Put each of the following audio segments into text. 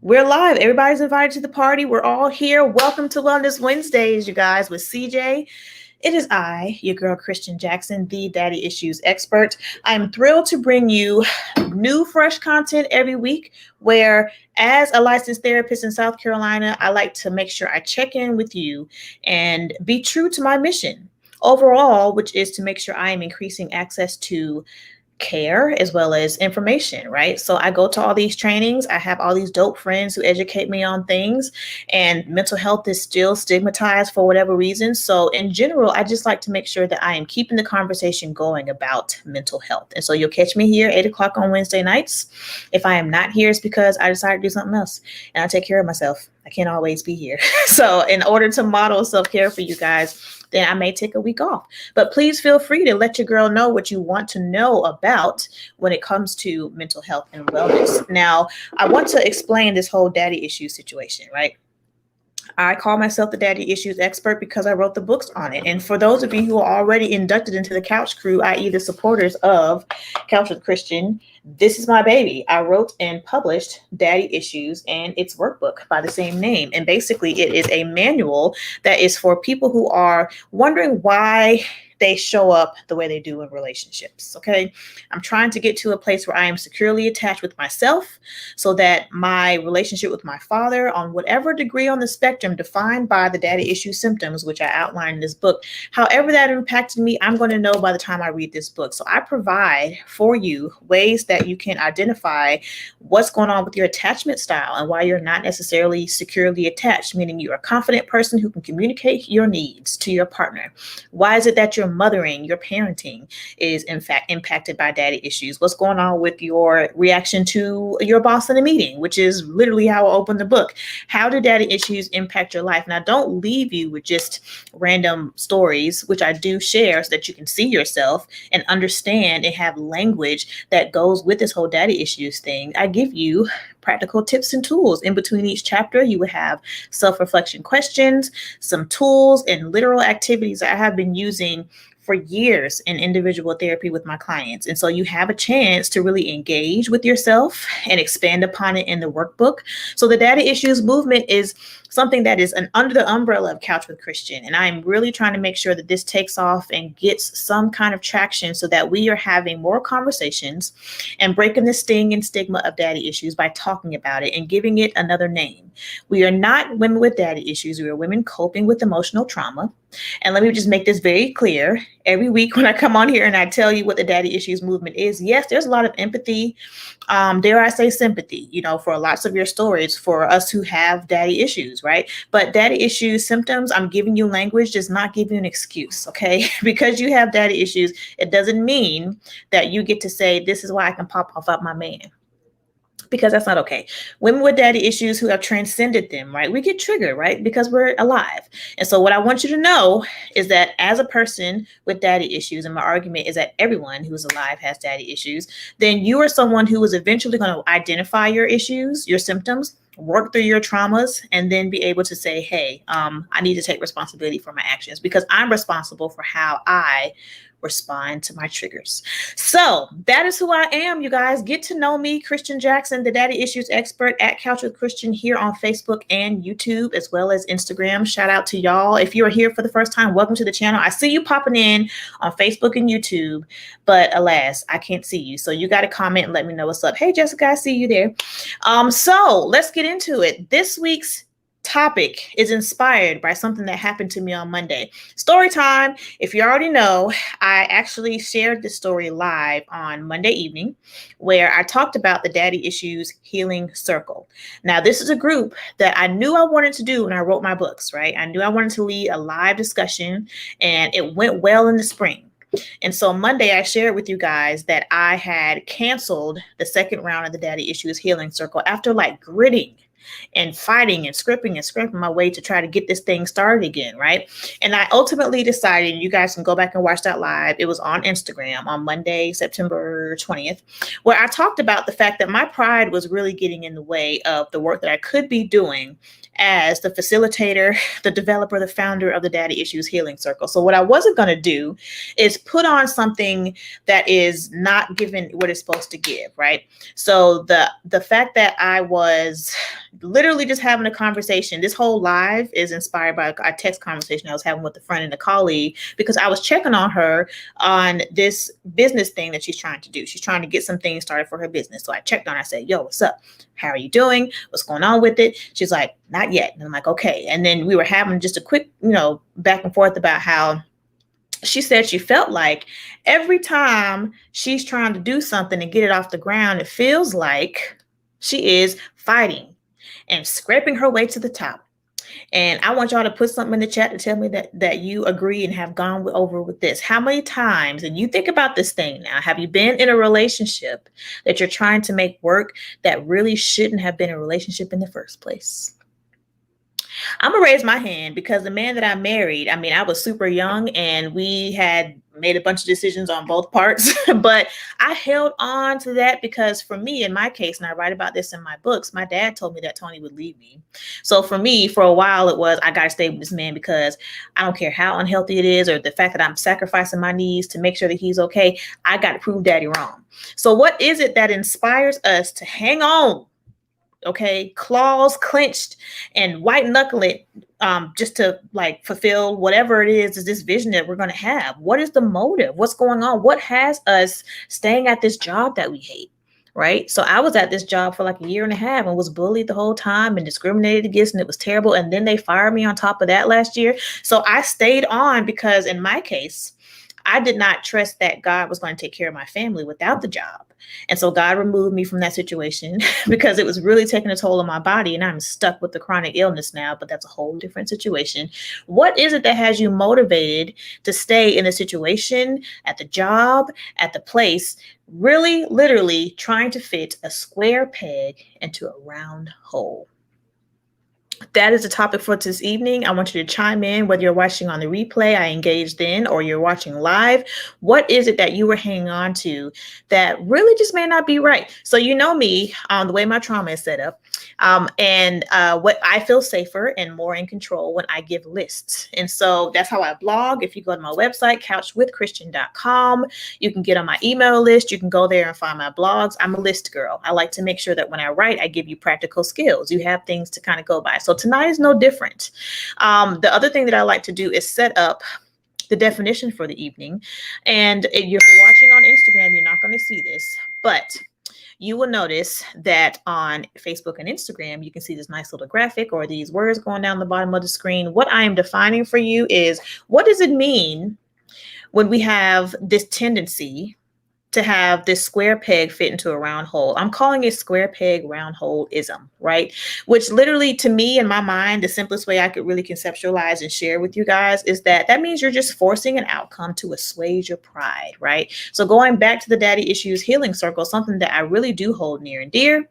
We're live. Everybody's invited to the party. We're all here. Welcome to Wellness Wednesdays, you guys, with CJ. It is I, your girl, Christian Jackson, the daddy issues expert. I'm thrilled to bring you new, fresh content every week where, as a licensed therapist in South Carolina, I like to make sure I check in with you and be true to my mission overall, which is to make sure I am increasing access to care as well as information, right? So I go to all these trainings. I have all these dope friends who educate me on things, and mental health is still stigmatized for whatever reason. So in general, I just like to make sure that I am keeping the conversation going about mental health. And so you'll catch me here 8 o'clock on Wednesday nights. If I am not here, it's because I decided to do something else and I take care of myself. I can't always be here. So in order to model self-care for you guys, then I may take a week off. But please feel free to let your girl know what you want to know about when it comes to mental health and wellness. Now, I want to explain this whole daddy issue situation, right? I call myself the daddy issues expert because I wrote the books on it. And for those of you who are already inducted into the Couch Crew, i.e. the supporters of Couch with Christian, this is my baby. I wrote and published Daddy Issues and its workbook by the same name. And basically it is a manual that is for people who are wondering why they show up the way they do in relationships. Okay. I'm trying to get to a place where I am securely attached with myself so that my relationship with my father, on whatever degree on the spectrum defined by the daddy issue symptoms, which I outline in this book, however that impacted me, I'm going to know by the time I read this book. So I provide for you ways that you can identify what's going on with your attachment style and why you're not necessarily securely attached, meaning you're a confident person who can communicate your needs to your partner. Why is it that your mothering, your parenting is in fact impacted by daddy issues? What's going on with your reaction to your boss in a meeting, which is literally how I open the book. How do daddy issues impact your life? Now, don't leave you with just random stories, which I do share so that you can see yourself and understand and have language that goes with this whole daddy issues thing. I give you practical tips and tools. In between each chapter, you will have self-reflection questions, some tools and literal activities I have been using for years in individual therapy with my clients. And so you have a chance to really engage with yourself and expand upon it in the workbook. So the daddy issues movement is something that is under the umbrella of Couch with Christian. And I'm really trying to make sure that this takes off and gets some kind of traction so that we are having more conversations and breaking the sting and stigma of daddy issues by talking about it and giving it another name. We are not women with daddy issues. We are women coping with emotional trauma. And let me just make this very clear. Every week when I come on here and I tell you what the daddy issues movement is, yes, there's a lot of empathy, dare I say sympathy, for lots of your stories for us who have daddy issues, right? But daddy issues symptoms, I'm giving you language, does not give you an excuse, okay? Because you have daddy issues, it doesn't mean that you get to say, this is why I can pop off at my man. Because that's not okay. Women with daddy issues who have transcended them, right? We get triggered, right? Because we're alive. And so what I want you to know is that as a person with daddy issues, and my argument is that everyone who's alive has daddy issues, then you are someone who is eventually going to identify your issues, your symptoms, work through your traumas, and then be able to say, hey, I need to take responsibility for my actions because I'm responsible for how I respond to my triggers. So that is who I am, you guys. Get to know me, Christian Jackson, the daddy issues expert at Couch with Christian here on Facebook and YouTube, as well as Instagram. Shout out to y'all. If you are here for the first time, welcome to the channel. I see you popping in on Facebook and YouTube, but alas, I can't see you. So you got to comment and let me know what's up. Hey, Jessica, I see you there. So let's get into it. This week's topic is inspired by something that happened to me on Monday. Story time. If you already know, I actually shared this story live on Monday evening where I talked about the Daddy Issues Healing Circle. Now, this is a group that I knew I wanted to do when I wrote my books, right? I knew I wanted to lead a live discussion and it went well in the spring. And so Monday, I shared with you guys that I had canceled the second round of the Daddy Issues Healing Circle after gritting and fighting and scraping my way to try to get this thing started again, right? And I ultimately decided, and you guys can go back and watch that live. It was on Instagram on Monday, September 20th, where I talked about the fact that my pride was really getting in the way of the work that I could be doing as the facilitator, the developer, the founder of the Daddy Issues Healing Circle. So what I wasn't going to do is put on something that is not given what it's supposed to give, right? So the fact that I was literally just having a conversation. This whole live is inspired by a text conversation I was having with a friend and a colleague, because I was checking on her on this business thing that she's trying to do. She's trying to get some things started for her business. So I checked on her. I said, yo, what's up? How are you doing? What's going on with it? She's like, not yet. And I'm like, okay. And then we were having just a quick, back and forth about how she said she felt like every time she's trying to do something and get it off the ground, it feels like she is fighting and scraping her way to the top. And I want y'all to put something in the chat to tell me that you agree and have gone over with this. How many times, and you think about this thing now, have you been in a relationship that you're trying to make work that really shouldn't have been a relationship in the first place? I'm gonna raise my hand because the man that I married, I mean, I was super young and we had made a bunch of decisions on both parts, but I held on to that because for me, in my case, and I write about this in my books, my dad told me that Tony would leave me. So for me, for a while, it was, I got to stay with this man because I don't care how unhealthy it is or the fact that I'm sacrificing my needs to make sure that he's okay. I got to prove daddy wrong. So what is it that inspires us to hang on? Okay, claws clenched and white knuckle it, just to like fulfill whatever it is this vision that we're going to have. What is the motive? What's going on? What has us staying at this job that we hate? Right. So I was at this job for like a year and a half and was bullied the whole time and discriminated against, and it was terrible. And then they fired me on top of that last year. So I stayed on because in my case, I did not trust that God was going to take care of my family without the job. And so God removed me from that situation because it was really taking a toll on my body, and I'm stuck with the chronic illness now, but that's a whole different situation. What is it that has you motivated to stay in the situation, at the job, at the place, really literally trying to fit a square peg into a round hole? That is the topic for this evening. I want you to chime in, whether you're watching on the replay, I engaged in, or you're watching live. What is it that you were hanging on to that really just may not be right? So you know me, the way my trauma is set up, and what I feel safer and more in control when I give lists. And so that's how I blog. If you go to my website, couchwithchristian.com, you can get on my email list. You can go there and find my blogs. I'm a list girl. I like to make sure that when I write, I give you practical skills. You have things to kind of go by. So tonight is no different. The other thing that I like to do is set up the definition for the evening. And if you're watching on Instagram, you're not going to see this, but you will notice that on Facebook and Instagram, you can see this nice little graphic or these words going down the bottom of the screen. What I am defining for you is, what does it mean when we have this tendency to have this square peg fit into a round hole? I'm calling it square peg round hole-ism, right? Which literally, to me, in my mind, the simplest way I could really conceptualize and share with you guys is that means you're just forcing an outcome to assuage your pride, right? So going back to the Daddy Issues Healing Circle, something that I really do hold near and dear,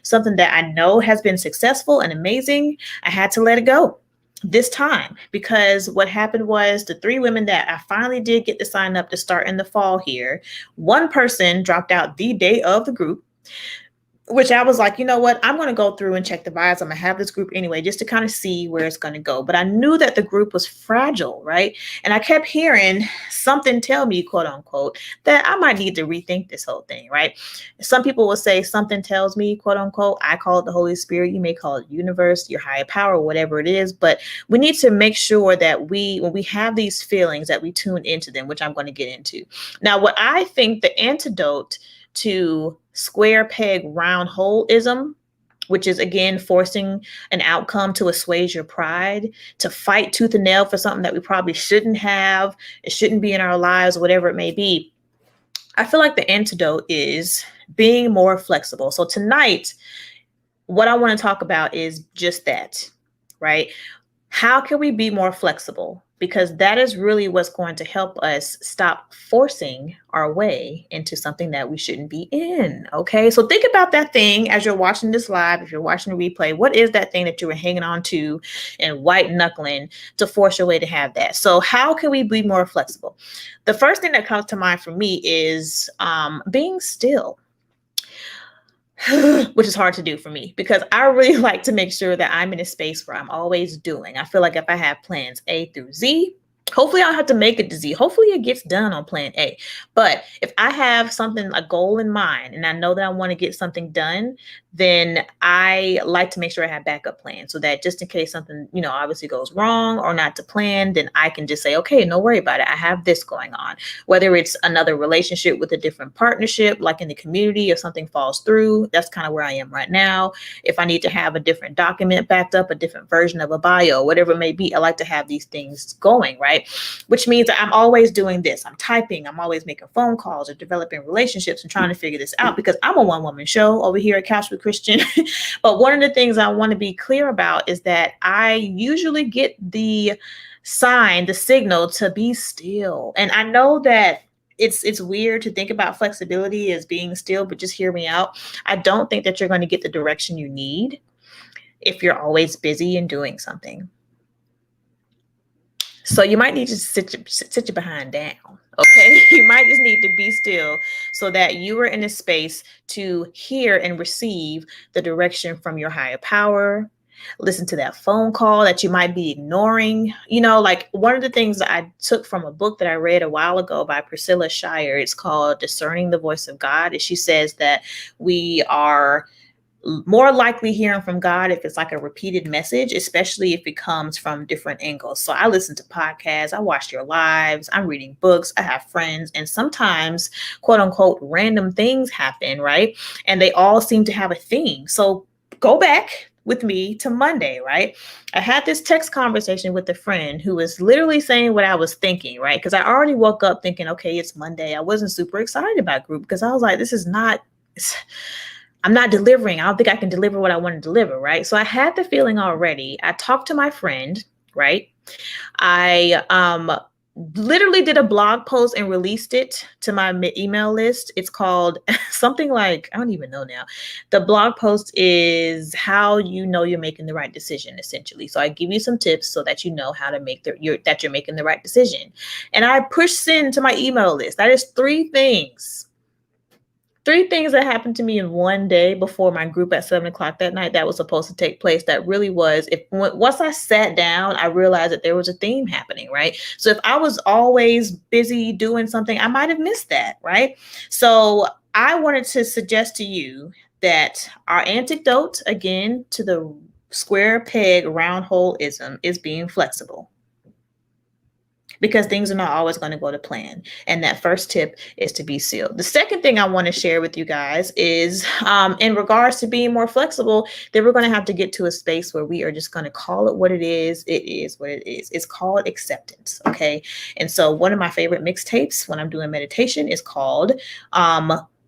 something that I know has been successful and amazing, I had to let it go this time, because what happened was the 3 women that I finally did get to sign up to start in the fall here, one person dropped out the day of the group, which I was like, you know what, I'm going to go through and check the vibes. I'm going to have this group anyway, just to kind of see where it's going to go. But I knew that the group was fragile, right? And I kept hearing something tell me, quote unquote, that I might need to rethink this whole thing, right? Some people will say something tells me, quote unquote. I call it the Holy Spirit. You may call it universe, your higher power, whatever it is. But we need to make sure that when we have these feelings, that we tune into them, which I'm going to get into. Now, what I think the antidote to square peg round hole-ism, which is again forcing an outcome to assuage your pride, to fight tooth and nail for something that we probably shouldn't have, it shouldn't be in our lives, whatever it may be. I feel like the antidote is being more flexible. So tonight, what I want to talk about is just that, right? How can we be more flexible? Because that is really what's going to help us stop forcing our way into something that we shouldn't be in. Okay, so think about that thing as you're watching this live. If you're watching the replay, what is that thing that you were hanging on to and white knuckling to force your way to have that? So how can we be more flexible? The first thing that comes to mind for me is being still. Which is hard to do for me because I really like to make sure that I'm in a space where I'm always doing. I feel like if I have plans A through Z, hopefully I don't have to make it to Z. Hopefully it gets done on plan A. But if I have something, a goal in mind, and I know that I want to get something done, then I like to make sure I have backup plans so that just in case something, obviously goes wrong or not to plan, then I can just say, okay, no worry about it. I have this going on. Whether it's another relationship with a different partnership, like in the community, if something falls through, that's kind of where I am right now. If I need to have a different document backed up, a different version of a bio, whatever it may be, I like to have these things going, right? Which means that I'm always doing this. I'm typing, I'm always making phone calls or developing relationships and trying to figure this out because I'm a one-woman show over here at Couch with Christian. But one of the things I want to be clear about is that I usually get the sign, the signal to be still. And I know that it's weird to think about flexibility as being still, but just hear me out. I don't think that you're going to get the direction you need if you're always busy and doing something. So you might need to sit your behind down. Okay, you might just need to be still so that you are in a space to hear and receive the direction from your higher power. Listen to that phone call that you might be ignoring. Like one of the things that I took from a book that I read a while ago by Priscilla Shirer, it's called Discerning the Voice of God. And she says that we are more likely hearing from God if it's like a repeated message, especially if it comes from different angles. So I listen to podcasts, I watch your lives, I'm reading books, I have friends, and sometimes quote unquote random things happen, right? And they all seem to have a theme. So go back with me to Monday, right? I had this text conversation with a friend who was literally saying what I was thinking, right? Because I already woke up thinking, okay, it's Monday. I wasn't super excited about group because I was like, I'm not delivering. I don't think I can deliver what I want to deliver, right? So I had the feeling already. I talked to my friend, right? I literally did a blog post and released it to my email list. It's called something like, I don't even know now. The blog post is how you know you're making the right decision, essentially. So I give you some tips so that you know how to make that you're making the right decision. And I push send to my email list. That is three things that happened to me in one day before my group at 7:00 that night that was supposed to take place. That really was, once I sat down, I realized that there was a theme happening, right? So if I was always busy doing something, I might have missed that, right? So I wanted to suggest to you that our antidote, again, to the square peg round hole-ism is being flexible. Because things are not always going to go to plan. And that first tip is to be sealed. The second thing I want to share with you guys is in regards to being more flexible, that we're going to have to get to a space where we are just going to call it what it is. It is what it is. It's called acceptance. Okay. And so one of my favorite mixtapes when I'm doing meditation is called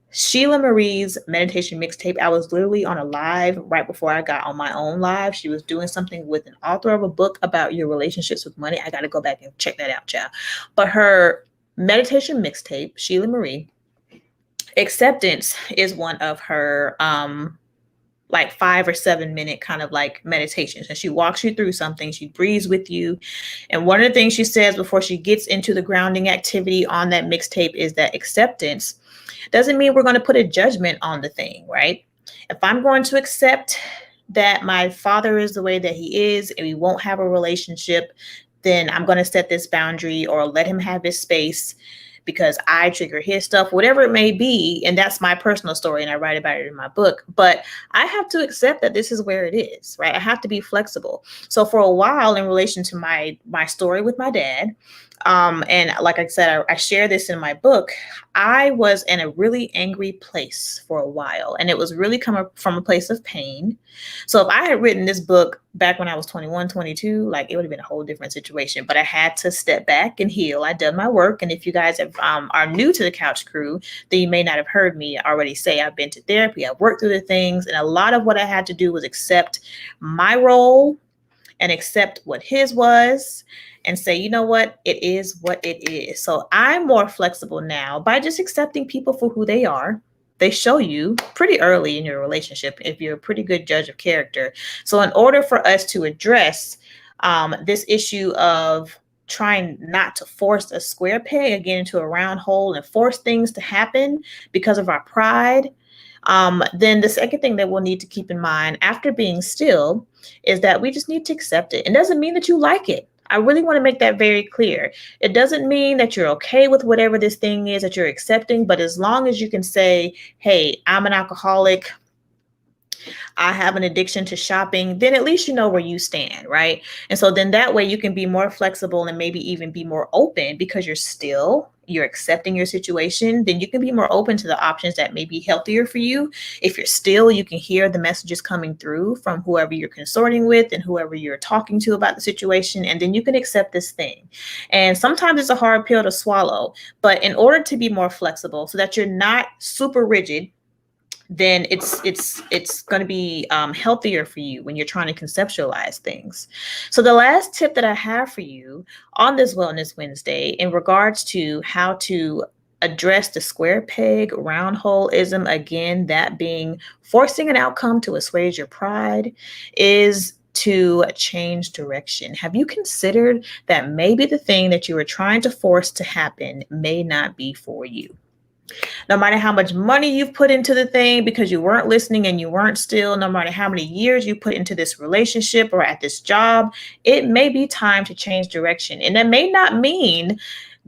Sheila Marie's meditation mixtape. I was literally on a live right before I got on my own live. She was doing something with an author of a book about your relationships with money. I got to go back and check that out, child. But her meditation mixtape, Sheila Marie, acceptance is one of her like 5 or 7 minute kind of like meditations. And she walks you through something. She breathes with you. And one of the things she says before she gets into the grounding activity on that mixtape is that acceptance doesn't mean we're going to put a judgment on the thing, right? If I'm going to accept that my father is the way that he is and we won't have a relationship, then I'm going to set this boundary or let him have his space because I trigger his stuff, whatever it may be. And that's my personal story. And I write about it in my book. But I have to accept that this is where it is, right? I have to be flexible. So for a while, in relation to my story with my dad, and like I said, I share this in my book. I was in a really angry place for a while, and it was really coming from a place of pain. So if I had written this book back when I was 21, 22, like it would have been a whole different situation, but I had to step back and heal. I'd done my work. And if you guys are new to the Couch Crew, then you may not have heard me already say I've been to therapy. I've worked through the things, and a lot of what I had to do was accept my role and accept what his was and say, you know what, it is what it is. So I'm more flexible now by just accepting people for who they are. They show you pretty early in your relationship if you're a pretty good judge of character. So in order for us to address this issue of trying not to force a square peg again into a round hole and force things to happen because of our pride, then the second thing that we'll need to keep in mind after being still is that we just need to accept it. It doesn't mean that you like it. I really want to make that very clear. It doesn't mean that you're okay with whatever this thing is that you're accepting, but as long as you can say, hey, I'm an alcoholic, I have an addiction to shopping, then at least you know where you stand, right? And so then that way you can be more flexible and maybe even be more open because you're accepting your situation. Then you can be more open to the options that may be healthier for you. If you're still, you can hear the messages coming through from whoever you're consorting with and whoever you're talking to about the situation. And then you can accept this thing. And sometimes it's a hard pill to swallow, but in order to be more flexible so that you're not super rigid, then it's going to be healthier for you when you're trying to conceptualize things. So the last tip that I have for you on this Wellness Wednesday in regards to how to address the square peg round hole-ism, again, that being forcing an outcome to assuage your pride, is to change direction. Have you considered that maybe the thing that you are trying to force to happen may not be for you? No matter how much money you've put into the thing because you weren't listening and you weren't still, no matter how many years you put into this relationship or at this job, it may be time to change direction. And that may not mean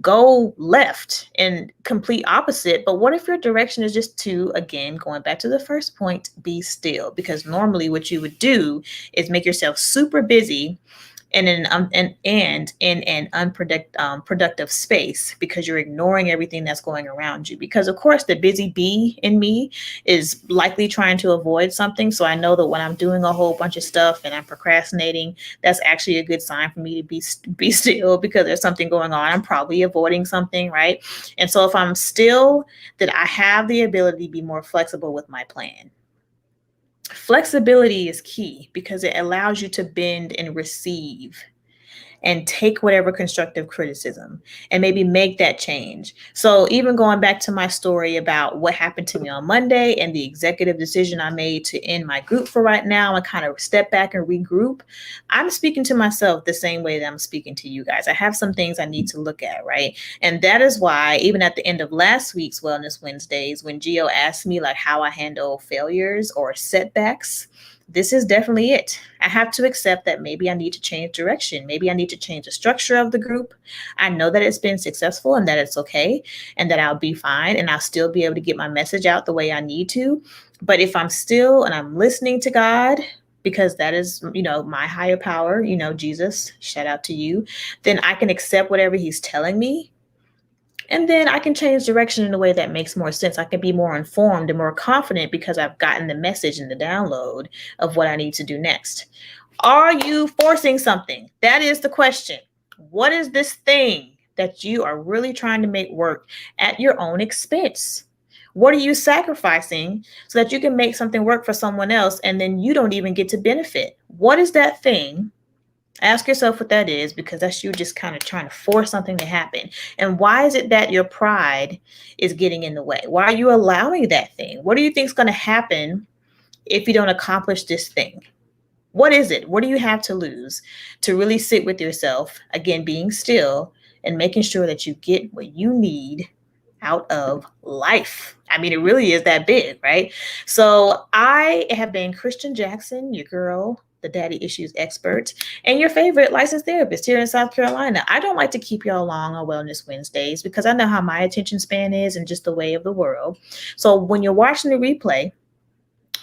go left and complete opposite, but what if your direction is just to, again, going back to the first point, be still? Because normally what you would do is make yourself super busy in an unproductive productive space because you're ignoring everything that's going around you. Because of course the busy bee in me is likely trying to avoid something. So I know that when I'm doing a whole bunch of stuff and I'm procrastinating, that's actually a good sign for me to be still because there's something going on. I'm probably avoiding something, right? And so if I'm still, then I have the ability to be more flexible with my plan. Flexibility is key because it allows you to bend and receive and take whatever constructive criticism and maybe make that change. So even going back to my story about what happened to me on Monday and the executive decision I made to end my group for right now and kind of step back and regroup, I'm speaking to myself the same way that I'm speaking to you guys. I have some things I need to look at, right? And that is why even at the end of last week's Wellness Wednesdays, when Gio asked me like how I handle failures or setbacks, this is definitely it. I have to accept that maybe I need to change direction. Maybe I need to change the structure of the group. I know that it's been successful and that it's okay and that I'll be fine and I'll still be able to get my message out the way I need to. But if I'm still and I'm listening to God, because that is, my higher power, Jesus, shout out to you, then I can accept whatever he's telling me. And then I can change direction in a way that makes more sense. I can be more informed and more confident because I've gotten the message and the download of what I need to do next. Are you forcing something? That is the question. What is this thing that you are really trying to make work at your own expense? What are you sacrificing so that you can make something work for someone else and then you don't even get to benefit? What is that thing? Ask yourself what that is, because that's you just kind of trying to force something to happen. And why is it that your pride is getting in the way? Why are you allowing that thing? What do you think is going to happen if you don't accomplish this thing? What is it? What do you have to lose to really sit with yourself, again, being still and making sure that you get what you need out of life? I mean, it really is that big, right? So I have been Christian Jackson, your girl, the daddy issues expert, and your favorite licensed therapist here in South Carolina. I don't like to keep y'all long on Wellness Wednesdays because I know how my attention span is and just the way of the world. So when you're watching the replay,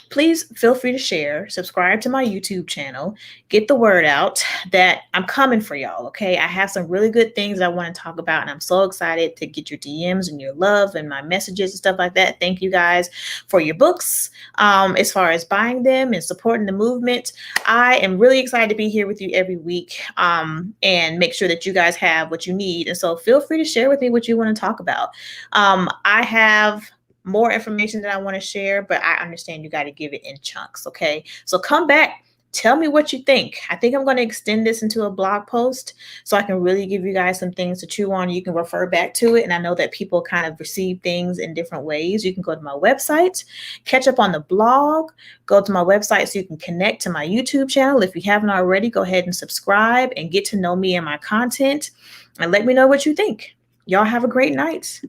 please feel free to share, subscribe to my YouTube channel, get the word out that I'm coming for y'all, okay? I have some really good things that I want to talk about, and I'm so excited to get your DMs and your love and my messages and stuff like that. Thank you guys for your books, as far as buying them and supporting the movement. I am really excited to be here with you every week and make sure that you guys have what you need. And so feel free to share with me what you want to talk about. I have more information that I want to share, but I understand you got to give it in chunks. Okay. So come back. Tell me what you think. I think I'm going to extend this into a blog post so I can really give you guys some things to chew on. You can refer back to it. And I know that people kind of receive things in different ways. You can go to my website, catch up on the blog, go to my website so you can connect to my YouTube channel. If you haven't already, go ahead and subscribe and get to know me and my content and let me know what you think. Y'all have a great night.